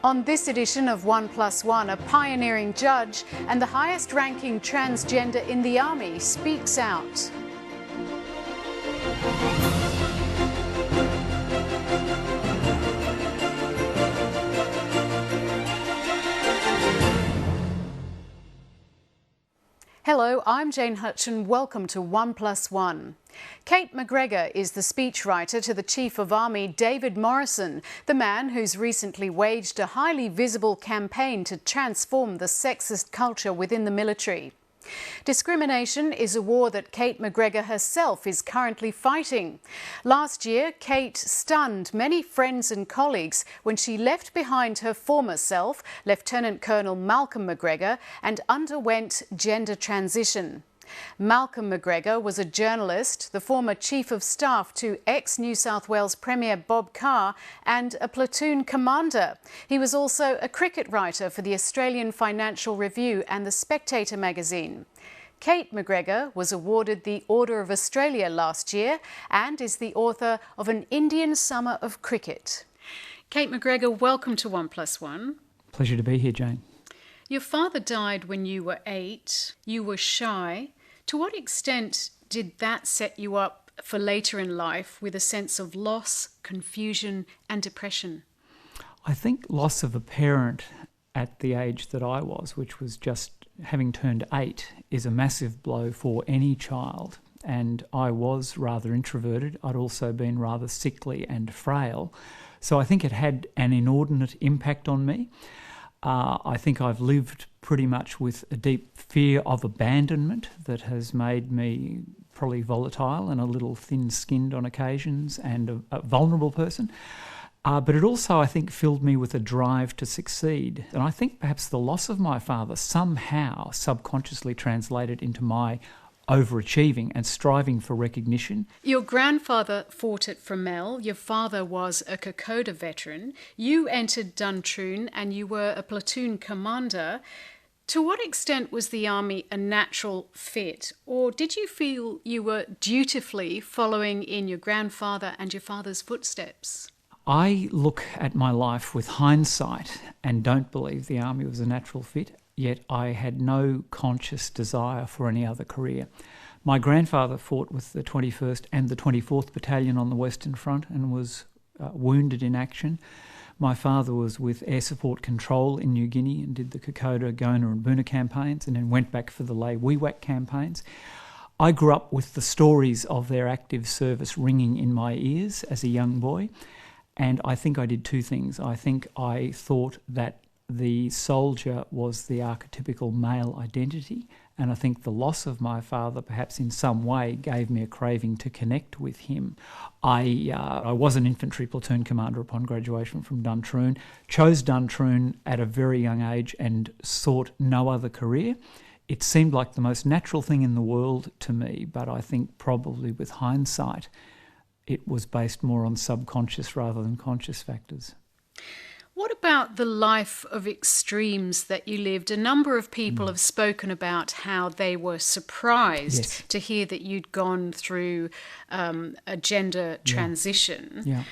On this edition of 1+1, a pioneering judge and the highest-ranking transgender in the Army speaks out. Hello, I'm Jane Hutchin. Welcome to 1+1. Cate McGregor is the speechwriter to the Chief of Army, David Morrison, the man who's recently waged a highly visible campaign to transform the sexist culture within the military. Discrimination is a war that Cate McGregor herself is currently fighting. Last year, Cate stunned many friends and colleagues when she left behind her former self, Lt Colonel Malcolm McGregor, and underwent gender transition. Malcolm McGregor was a journalist, the former Chief of Staff to ex-New South Wales Premier Bob Carr, and a platoon commander. He was also a cricket writer for the Australian Financial Review and The Spectator magazine. Cate McGregor was awarded the Order of Australia last year and is the author of An Indian Summer of Cricket. Cate McGregor, welcome to 1+1. Pleasure to be here, Jane. Your father died when you were 8. You were shy. To what extent did that set you up for later in life with a sense of loss, confusion and depression? I think loss of a parent at the age that I was, which was just having turned 8, is a massive blow for any child. And I was rather introverted. I'd also been rather sickly and frail. So I think it had an inordinate impact on me. I think I've lived pretty much with a deep fear of abandonment that has made me probably volatile and a little thin-skinned on occasions and a vulnerable person. But it also, I think, filled me with a drive to succeed. And I think perhaps the loss of my father somehow subconsciously translated into my overachieving and striving for recognition. Your grandfather fought at Fromelles. Your father was a Kokoda veteran. You entered Duntroon and you were a platoon commander. To what extent was the Army a natural fit, or did you feel you were dutifully following in your grandfather and your father's footsteps? I look at my life with hindsight and don't believe the Army was a natural fit. Yet I had no conscious desire for any other career. My grandfather fought with the 21st and the 24th Battalion on the Western Front and was wounded in action. My father was with Air Support Control in New Guinea and did the Kokoda, Gona and Boona campaigns and then went back for the Lay Wewak campaigns. I grew up with the stories of their active service ringing in my ears as a young boy, and I think I did two things. I think I thought that the soldier was the archetypical male identity, and I think the loss of my father perhaps in some way gave me a craving to connect with him. I was an infantry platoon commander upon graduation from Duntroon, chose Duntroon at a very young age and sought no other career. It seemed like the most natural thing in the world to me, but I think probably with hindsight it was based more on subconscious rather than conscious factors. What about the life of extremes that you lived? A number of people have spoken about how they were surprised to hear that you'd gone through a gender transition. Yeah.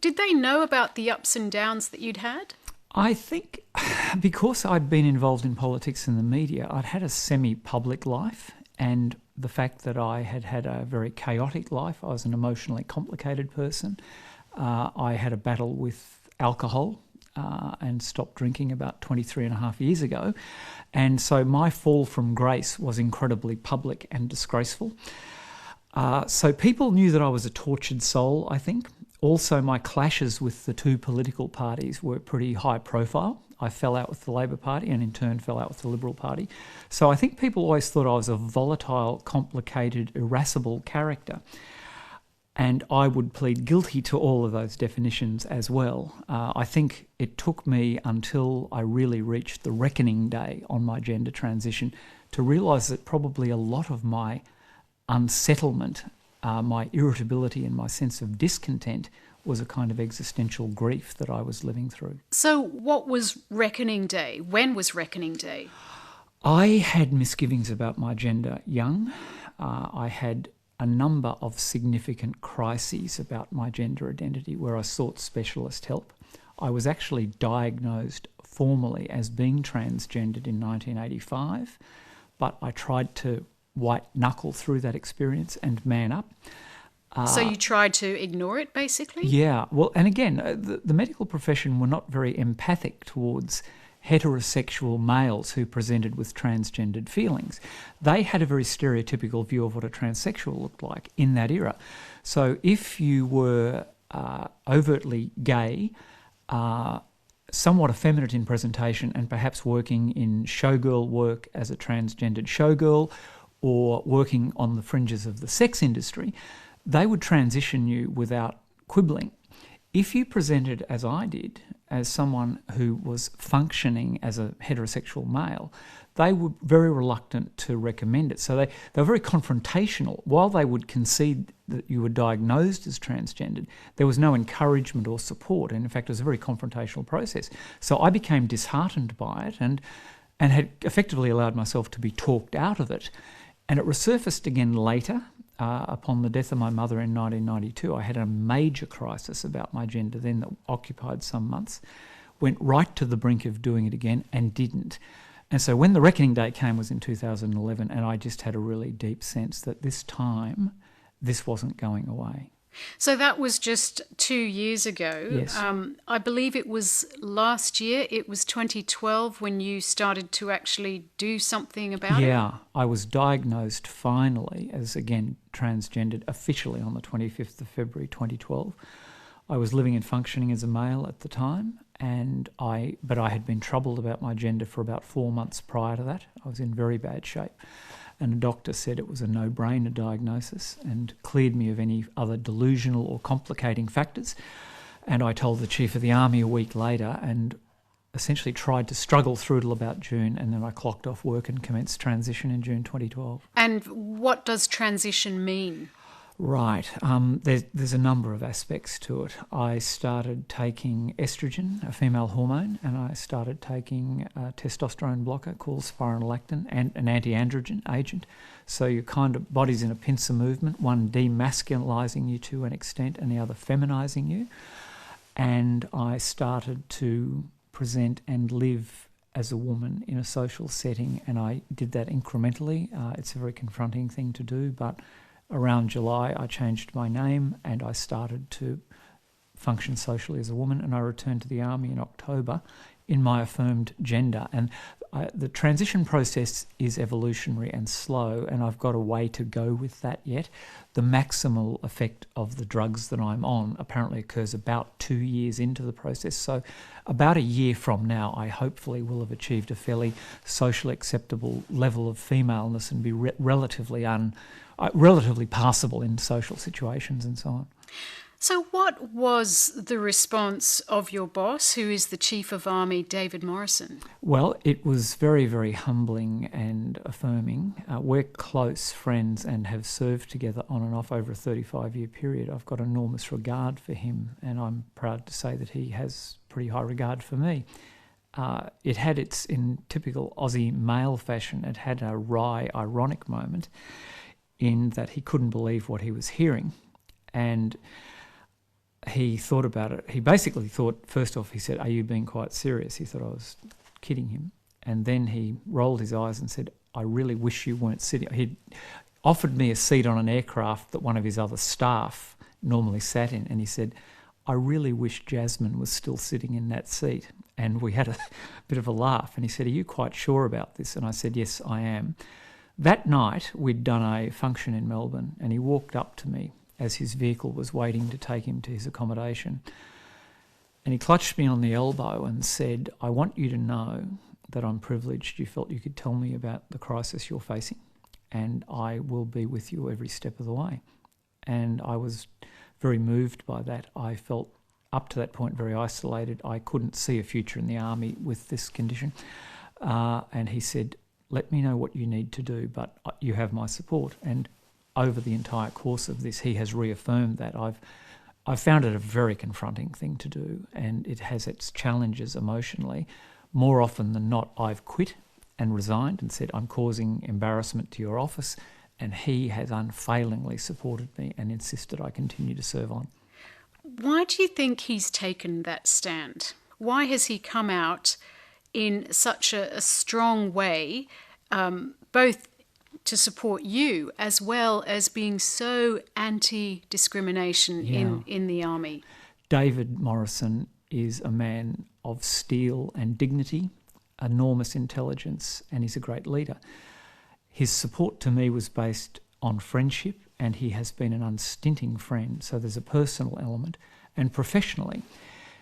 Did they know about the ups and downs that you'd had? I think because I'd been involved in politics and the media, I'd had a semi-public life, and the fact that I had had a very chaotic life, I was an emotionally complicated person. I had a battle with alcohol and stopped drinking about 23 and a half years ago. And so my fall from grace was incredibly public and disgraceful. So people knew that I was a tortured soul, I think. Also, my clashes with the two political parties were pretty high profile. I fell out with the Labor Party and in turn fell out with the Liberal Party. So I think people always thought I was a volatile, complicated, irascible character. And I would plead guilty to all of those definitions as well. I think it took me until I really reached the reckoning day on my gender transition to realise that probably a lot of my unsettlement, my irritability and my sense of discontent was a kind of existential grief that I was living through. So what was reckoning day? When was reckoning day? I had misgivings about my gender young. I had a number of significant crises about my gender identity where I sought specialist help. I was actually diagnosed formally as being transgendered in 1985, but I tried to white-knuckle through that experience and man up. So you tried to ignore it, basically? Yeah. Well, and again, the medical profession were not very empathic towards heterosexual males who presented with transgendered feelings. They had a very stereotypical view of what a transsexual looked like in that era. So if you were overtly gay, somewhat effeminate in presentation, and perhaps working in showgirl work as a transgendered showgirl, or working on the fringes of the sex industry, they would transition you without quibbling. If you presented, as I did, as someone who was functioning as a heterosexual male, they were very reluctant to recommend it. So they were very confrontational. While they would concede that you were diagnosed as transgendered, there was no encouragement or support. And in fact, it was a very confrontational process. So I became disheartened by it and had effectively allowed myself to be talked out of it. And it resurfaced again later. Upon the death of my mother in 1992, I had a major crisis about my gender then that occupied some months, went right to the brink of doing it again and didn't. And so when the reckoning day came was in 2011, and I just had a really deep sense that this time, this wasn't going away. So that was just 2 years ago. Yes. I believe it was last year, it was 2012, when you started to actually do something about it? Yeah, I was diagnosed finally as, again, transgendered officially on the 25th of February 2012. I was living and functioning as a male at the time, but I had been troubled about my gender for about 4 months prior to that. I was in very bad shape. And a doctor said it was a no-brainer diagnosis and cleared me of any other delusional or complicating factors. And I told the Chief of the Army a week later and essentially tried to struggle through till about June, and then I clocked off work and commenced transition in June 2012. And what does transition mean? Right. There's a number of aspects to it. I started taking estrogen, a female hormone, and I started taking a testosterone blocker called spironolactone, and an anti-androgen agent. So your kind of body's in a pincer movement, one demasculising you to an extent and the other feminising you. And I started to present and live as a woman in a social setting, and I did that incrementally. It's a very confronting thing to do, but around July, I changed my name and I started to function socially as a woman, and I returned to the Army in October in my affirmed gender. And the transition process is evolutionary and slow, and I've got a way to go with that yet. The maximal effect of the drugs that I'm on apparently occurs about 2 years into the process. So about a year from now, I hopefully will have achieved a fairly socially acceptable level of femaleness and be relatively passable in social situations and so on. So what was the response of your boss, who is the Chief of Army, David Morrison? Well, it was very, very humbling and affirming. We're close friends and have served together on and off over a 35-year period. I've got enormous regard for him, and I'm proud to say that he has pretty high regard for me. It had its, in typical Aussie male fashion, it had a wry, ironic moment in that he couldn't believe what he was hearing. And he thought about it. He basically thought, first off, he said, "Are you being quite serious?" He thought I was kidding him. And then he rolled his eyes and said, "I really wish you weren't sitting." He'd offered me a seat on an aircraft that one of his other staff normally sat in. And he said, "I really wish Jasmine was still sitting in that seat." And we had a bit of a laugh. And he said, "Are you quite sure about this?" And I said, "Yes, I am." That night, we'd done a function in Melbourne, and he walked up to me as his vehicle was waiting to take him to his accommodation. And he clutched me on the elbow and said, "I want you to know that I'm privileged you felt you could tell me about the crisis you're facing, and I will be with you every step of the way." And I was very moved by that. I felt up to that point very isolated. I couldn't see a future in the Army with this condition. And he said, "Let me know what you need to do, but you have my support." And over the entire course of this, he has reaffirmed that. I've found it a very confronting thing to do, and it has its challenges emotionally. More often than not, I've quit and resigned and said, "I'm causing embarrassment to your office," and he has unfailingly supported me and insisted I continue to serve on. Why do you think he's taken that stand? Why has he come out in such a strong way, both to support you as well as being so anti-discrimination in the army? David Morrison is a man of steel and dignity, enormous intelligence, and he's a great leader. His support to me was based on friendship, and he has been an unstinting friend, so there's a personal element. And professionally,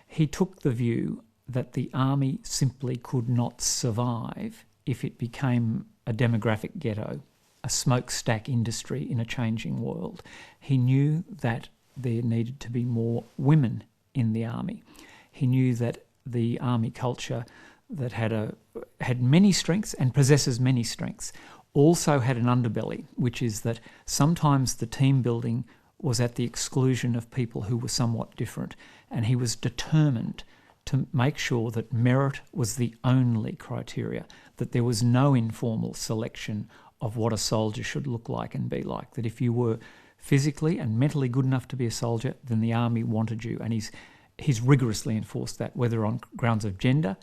he took the view that the army simply could not survive if it became a demographic ghetto, a smokestack industry in a changing world. He knew that there needed to be more women in the army. He knew that the army culture that had many strengths and possesses many strengths also had an underbelly, which is that sometimes the team building was at the exclusion of people who were somewhat different, and he was determined to make sure that merit was the only criteria, that there was no informal selection of what a soldier should look like and be like, that if you were physically and mentally good enough to be a soldier, then the army wanted you. And he's rigorously enforced that, whether on grounds of gender,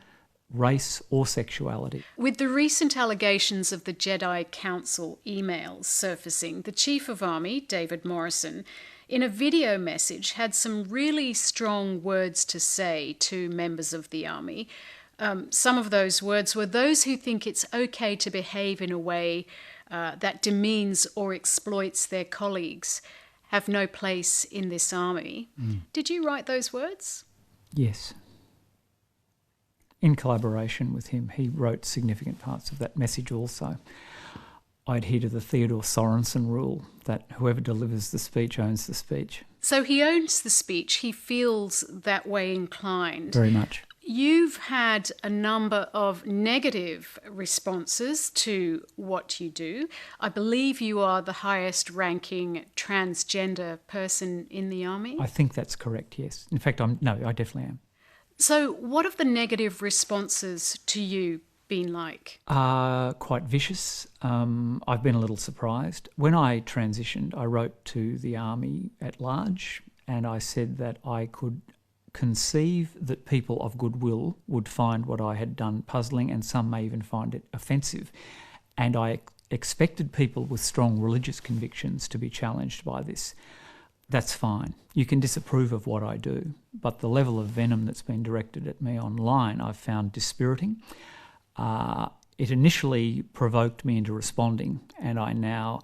race or sexuality. With the recent allegations of the Jedi Council emails surfacing, the Chief of Army, David Morrison, in a video message had some really strong words to say to members of the army. Some of those words were, "Those who think it's okay to behave in a way that demeans or exploits their colleagues have no place in this army." Did you write those words? Yes. In collaboration with him, he wrote significant parts of that message also. I adhere to the Theodore Sorensen rule that whoever delivers the speech owns the speech. So he owns the speech. He feels that way inclined. Very much. You've had a number of negative responses to what you do. I believe you are the highest ranking transgender person in the army. I think that's correct, yes. In fact, I definitely am. So what have the negative responses to you been like? Quite vicious. I've been a little surprised. When I transitioned, I wrote to the army at large, and I said that I could conceive that people of goodwill would find what I had done puzzling, and some may even find it offensive. And I expected people with strong religious convictions to be challenged by this. That's fine. You can disapprove of what I do, but the level of venom that's been directed at me online I've found dispiriting. It initially provoked me into responding, and I now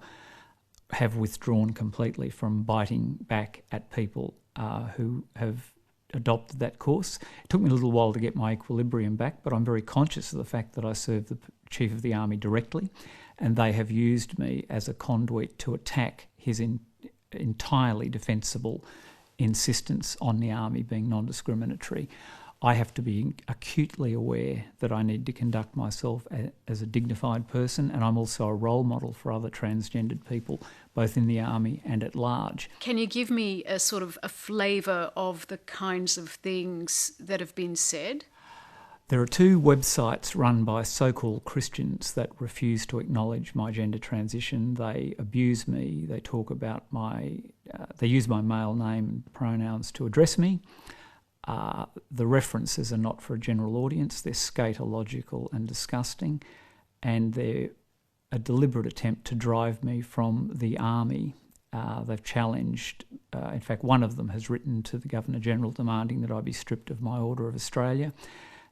have withdrawn completely from biting back at people who have adopted that course. It took me a little while to get my equilibrium back, but I'm very conscious of the fact that I serve the Chief of the Army directly, and they have used me as a conduit to attack his entirely defensible insistence on the army being non-discriminatory. I have to be acutely aware that I need to conduct myself as a dignified person, and I'm also a role model for other transgendered people, both in the army and at large. Can you give me a sort of a flavour of the kinds of things that have been said? There are two websites run by so-called Christians that refuse to acknowledge my gender transition. They abuse me. They talk about they use my male name and pronouns to address me. The references are not for a general audience. They're scatological and disgusting, and they're a deliberate attempt to drive me from the army. They've challenged, in fact, one of them has written to the Governor-General demanding that I be stripped of my Order of Australia.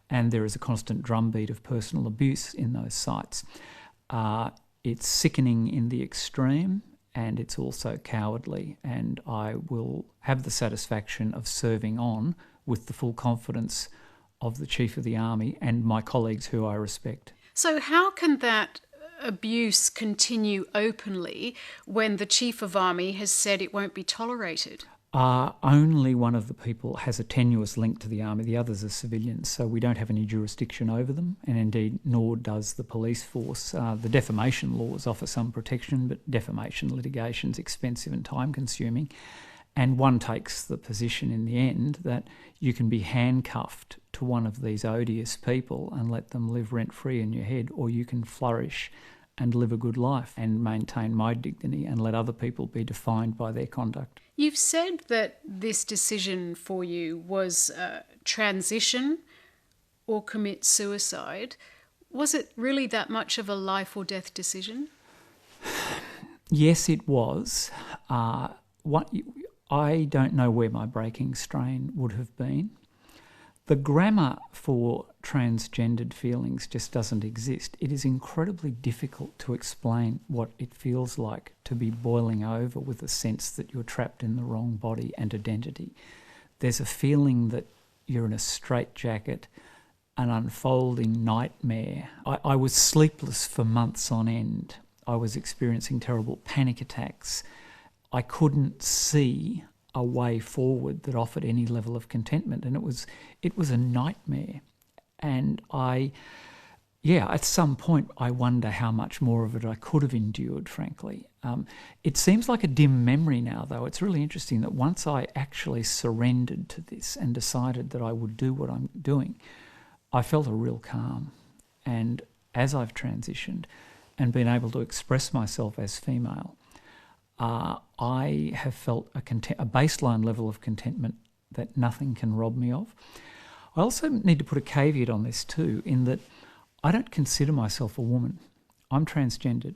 And there is a constant drumbeat of personal abuse in those sites. It's sickening in the extreme, and it's also cowardly, and I will have the satisfaction of serving on with the full confidence of the Chief of the Army and my colleagues who I respect. So how can that abuse continue openly when the Chief of Army has said it won't be tolerated? Only one of the people has a tenuous link to the army. The others are civilians, so we don't have any jurisdiction over them, and indeed nor does the police force. The defamation laws offer some protection, but defamation litigation is expensive and time-consuming, and one takes the position in the end that you can be handcuffed to one of these odious people and let them live rent-free in your head, or you can flourish and live a good life and maintain my dignity and let other people be defined by their conduct. You've said that this decision for you was transition or commit suicide. Was it really that much of a life or death decision? Yes, it was. I don't know where my breaking strain would have been. The grammar for transgendered feelings just doesn't exist. It is incredibly difficult to explain what it feels like to be boiling over with a sense that you're trapped in the wrong body and identity. There's a feeling that you're in a straitjacket, an unfolding nightmare. I was sleepless for months on end. I was experiencing terrible panic attacks. I couldn't see a way forward that offered any level of contentment, and it was a nightmare. And at some point I wonder how much more of it I could have endured, frankly. It seems like a dim memory now, though. It's really interesting that once I actually surrendered to this and decided that I would do what I'm doing, I felt a real calm. And as I've transitioned and been able to express myself as female, I have felt a baseline level of contentment that nothing can rob me of. I also need to put a caveat on this too, in that I don't consider myself a woman. I'm transgendered.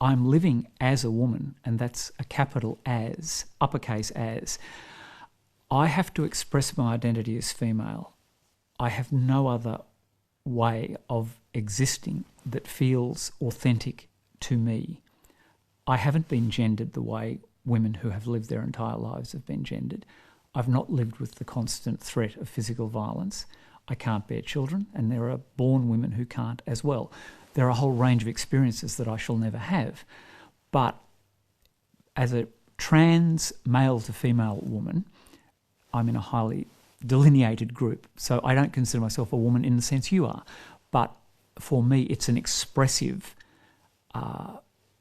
I'm living as a woman, and that's a capital as, uppercase as. I have to express my identity as female. I have no other way of existing that feels authentic to me. I haven't been gendered the way women who have lived their entire lives have been gendered. I've not lived with the constant threat of physical violence. I can't bear children, and there are born women who can't as well. There are a whole range of experiences that I shall never have. But as a trans male to female woman, I'm in a highly delineated group. So I don't consider myself a woman in the sense you are. But for me, it's an expressive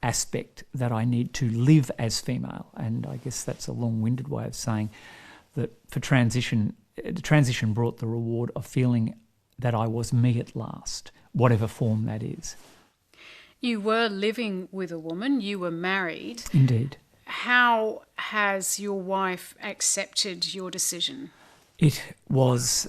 aspect that I need to live as female. And I guess that's a long-winded way of saying that for transition brought the reward of feeling that I was me at last, whatever form that is. You were living with a woman, you were married. Indeed. How has your wife accepted your decision? It was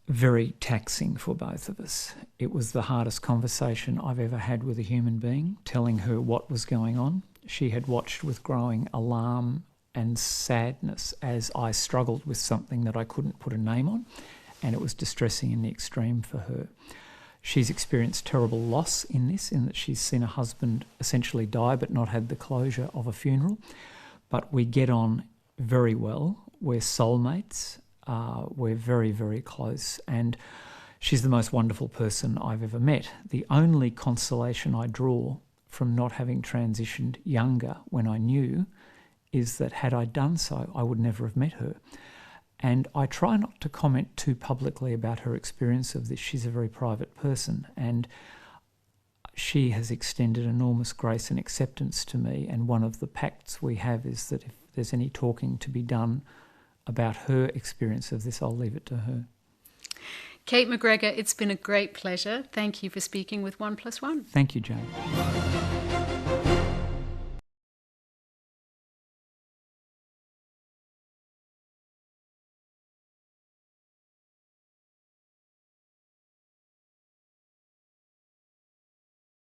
very taxing for both of us. It was the hardest conversation I've ever had with a human being, telling her what was going on. She had watched with growing alarm and sadness as I struggled with something that I couldn't put a name on, and it was distressing in the extreme for her. She's experienced terrible loss in this, in that she's seen a husband essentially die but not had the closure of a funeral. But we get on very well. We're soulmates. We're very, very close, and she's the most wonderful person I've ever met. The only consolation I draw from not having transitioned younger when I knew is that had I done so, I would never have met her. And I try not to comment too publicly about her experience of this. She's a very private person, and she has extended enormous grace and acceptance to me, and one of the pacts we have is that if there's any talking to be done about her experience of this, I'll leave it to her. Cate McGregor, it's been a great pleasure. Thank you for speaking with 1+1. Thank you, Jane.